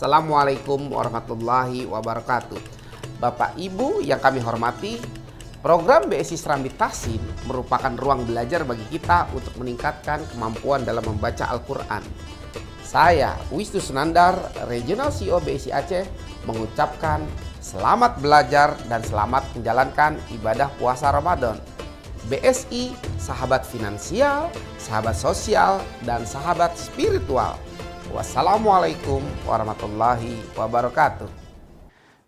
Assalamualaikum warahmatullahi wabarakatuh. Bapak Ibu yang kami hormati, program BSI Serambi Tahsin merupakan ruang belajar bagi kita untuk meningkatkan kemampuan dalam membaca Al-Quran. Saya, Wisnu Sunandar, Regional CEO BSI Aceh, mengucapkan selamat belajar dan selamat menjalankan ibadah puasa Ramadan. BSI, sahabat finansial, sahabat sosial, dan sahabat spiritual. Wassalamualaikum warahmatullahi wabarakatuh.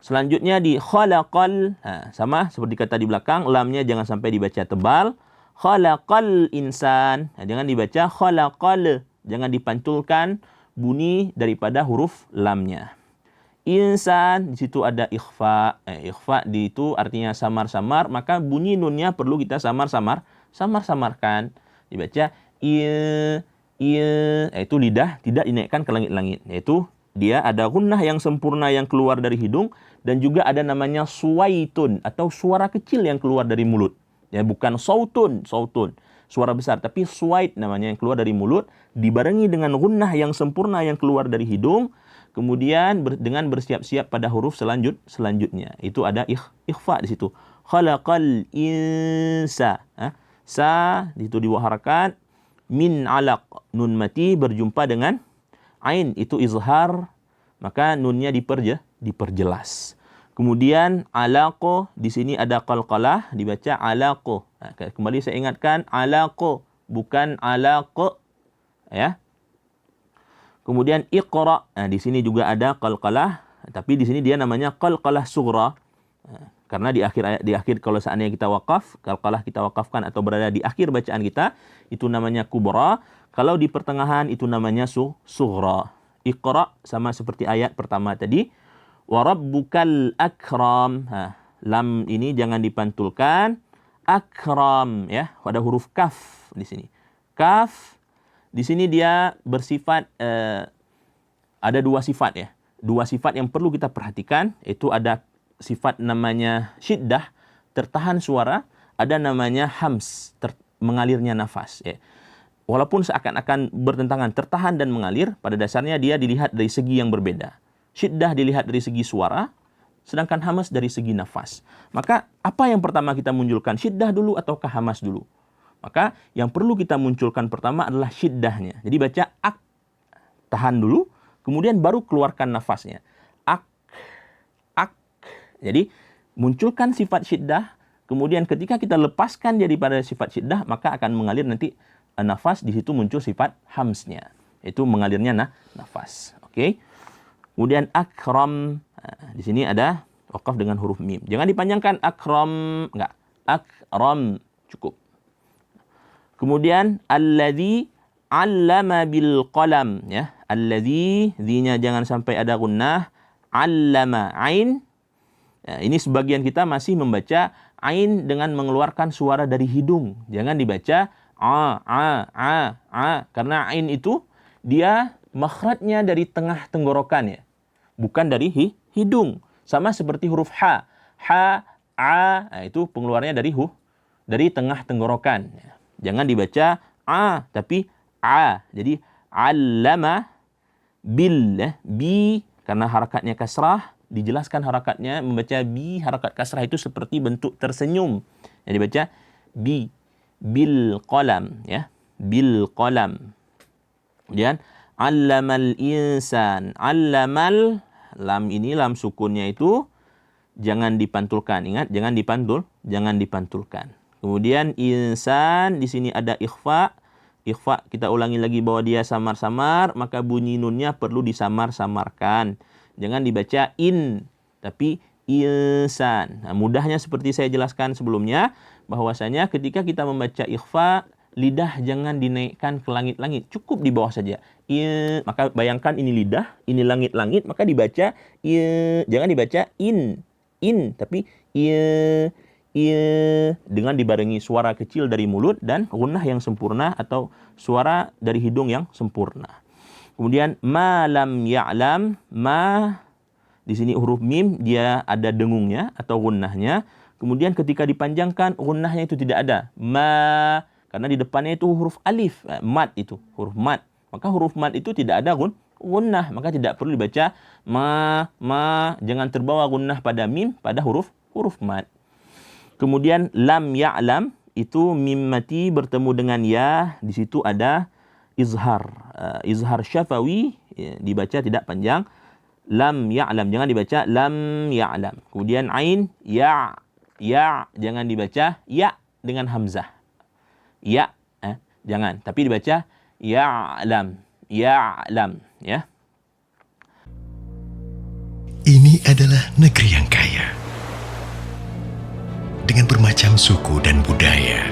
Selanjutnya di khalaqal, sama seperti kata di belakang, lamnya jangan sampai dibaca tebal. Khalaqal insan, jangan dibaca khalaqal, jangan dipantulkan bunyi daripada huruf lamnya. Insan, di situ ada ikhfa. Ikhfa di itu artinya samar-samar, maka bunyi nunnya perlu kita samar-samarkan. Dibaca yaitu lidah tidak dinaikkan ke langit-langit. Yaitu dia ada gunnah yang sempurna yang keluar dari hidung, dan juga ada namanya suwaitun atau suara kecil yang keluar dari mulut. Ya, bukan sautun, suara besar, tapi suwait namanya yang keluar dari mulut, dibarengi dengan gunnah yang sempurna yang keluar dari hidung, kemudian dengan bersiap-siap pada huruf selanjutnya. Itu ada ikhfa di situ. Khalaqal insa. Sa itu di bawah harakat. Min alaq, nun mati berjumpa dengan ain, itu izhar, maka nunnya diperjelas. Kemudian alaqo, di sini ada qalqalah, dibaca alaqo. Kembali saya ingatkan, alaqo bukan alaqo, ya. Kemudian iqra, di sini juga ada qalqalah, tapi di sini dia namanya qalqalah sughra. Karena di akhir kalau seandainya kita wakaf, qalqalah kita wakafkan atau berada di akhir bacaan kita, itu namanya kubra. Kalau di pertengahan itu namanya sughra. Iqra sama seperti ayat pertama tadi. Wa rabbukal akram. Lam ini jangan dipantulkan. Akram, ya, ada huruf kaf di sini. Kaf di sini dia bersifat ada dua sifat, ya. Dua sifat yang perlu kita perhatikan, itu ada sifat namanya syiddah, tertahan suara, ada namanya hams, mengalirnya nafas, ya. Walaupun seakan-akan bertentangan tertahan dan mengalir, pada dasarnya dia dilihat dari segi yang berbeda. Syiddah dilihat dari segi suara, sedangkan hamas dari segi nafas. Maka apa yang pertama kita munculkan, syiddah dulu ataukah hamas dulu? Maka yang perlu kita munculkan pertama adalah syiddahnya. Jadi baca ak, tahan dulu, kemudian baru keluarkan nafasnya. Jadi munculkan sifat syiddah, kemudian ketika kita lepaskan dia daripada sifat syiddah, maka akan mengalir nanti nafas, di situ muncul sifat hamsnya. Itu mengalirnya nafas. Oke. Kemudian akram, di sini ada wakaf dengan huruf mim. Jangan dipanjangkan akram, enggak. Akram cukup. Kemudian alladzi 'allama bil qalam, ya. Alladzi, zi-nya jangan sampai ada gunnah. 'Allama, ain. Ya, ini sebagian kita masih membaca ain dengan mengeluarkan suara dari hidung. Jangan dibaca karena ain itu dia makhrajnya dari tengah tenggorokan, ya. Bukan dari hidung. Sama seperti huruf ha. Ha, a, itu pengeluarnya dari tengah tenggorokan. Ya. Jangan dibaca tapi a. Jadi allama bil, ya. Bi karena harakatnya kasrah. Dijelaskan harakatnya, membaca bi, harakat kasrah itu seperti bentuk tersenyum. Jadi baca bi, bil qalam, ya, bil qalam. Kemudian allamal insan, allamal, lam ini lam sukunnya itu jangan dipantulkan. Ingat, jangan dipantulkan. Kemudian insan, di sini ada ikhfa. Ikhfa kita ulangi lagi bahwa dia samar-samar, maka bunyi nunnya perlu disamar-samarkan. Jangan dibaca in, tapi insan. Nah, mudahnya seperti saya jelaskan sebelumnya, bahwasanya ketika kita membaca ikhfa, lidah jangan dinaikkan ke langit-langit, cukup di bawah saja. Maka bayangkan ini lidah, ini langit-langit, maka dibaca jangan dibaca in, tapi dengan dibarengi suara kecil dari mulut dan gunnah yang sempurna atau suara dari hidung yang sempurna. Kemudian ma lam ya'lam, ma di sini huruf mim dia ada dengungnya atau gunnahnya. Kemudian ketika dipanjangkan gunnahnya itu tidak ada. Karena di depannya itu huruf alif, mat itu, huruf mat. Maka huruf mat itu tidak ada gunnah, maka tidak perlu dibaca jangan terbawa gunnah pada mim, pada huruf mad. Kemudian lam ya'lam, itu mim mati bertemu dengan ya, di situ ada izhar. Izhar syafawi, dibaca tidak panjang. Lam ya'lam, jangan dibaca lam ya'lam. Kemudian ain ya, jangan dibaca ya dengan hamzah. Ya, jangan, tapi dibaca ya'lam, ya. Ini adalah negeri yang kaya dengan bermacam suku dan budaya.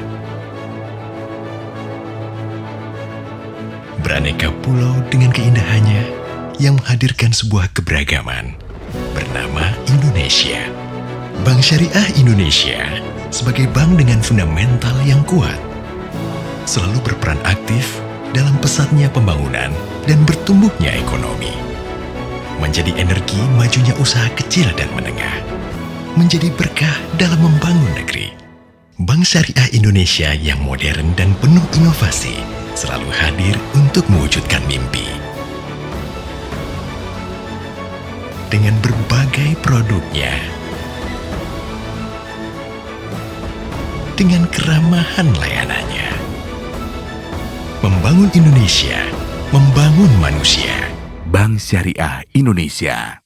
Beraneka pulau dengan keindahannya yang menghadirkan sebuah keberagaman bernama Indonesia. Bank Syariah Indonesia sebagai bank dengan fundamental yang kuat selalu berperan aktif dalam pesatnya pembangunan dan bertumbuhnya ekonomi, menjadi energi majunya usaha kecil dan menengah, menjadi berkah dalam membangun negeri. Bank Syariah Indonesia yang modern dan penuh inovasi selalu hadir untuk mewujudkan mimpi. Dengan berbagai produknya, dengan keramahan layanannya, membangun Indonesia, membangun manusia. Bank Syariah Indonesia.